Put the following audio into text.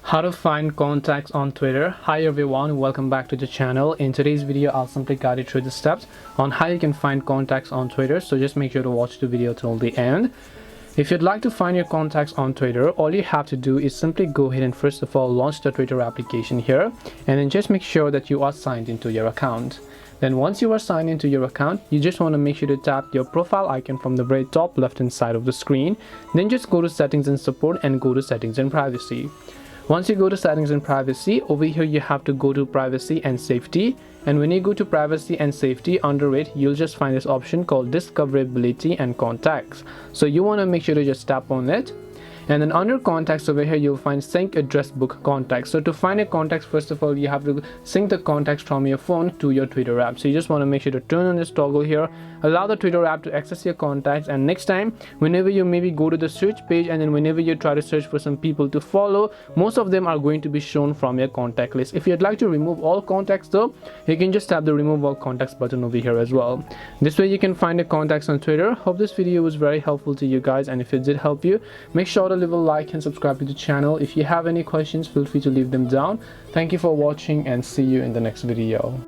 How to find contacts on Twitter. Hi everyone, welcome back to the channel. In today's video I'll simply guide you through the steps on how you can find contacts on Twitter, so just make sure to watch the video till the end. If you'd like to find your contacts on Twitter, all you have to do is simply go ahead and first of all launch the Twitter application here, and then just make sure that you are signed into your account. Then once you are signed into your account, you just want to make sure to tap your profile icon from the very top left hand side of the screen. Then just go to settings and support and go to settings and privacy. Once you go to settings and privacy, over here you have to go to privacy and safety, and when you go to privacy and safety, under it you'll just find this option called discoverability and contacts. So you want to make sure to just tap on it, and then under contacts over here you'll find sync address book contacts. So to find your contacts, first of all you have to sync the contacts from your phone to your Twitter app. So you just want to make sure to turn on this toggle here, allow the Twitter app to access your contacts, and next time whenever you maybe go to the search page and then whenever you try to search for some people to follow, most of them are going to be shown from your contact list. If you'd like to remove all contacts though, you can just tap the remove all contacts button over here as well. This way you can find the contacts on Twitter. Hope this video was very helpful to you guys, and if it did help you, make sure to leave a like and subscribe to the channel. If you have any questions, feel free to leave them down. Thank you for watching and see you in the next video.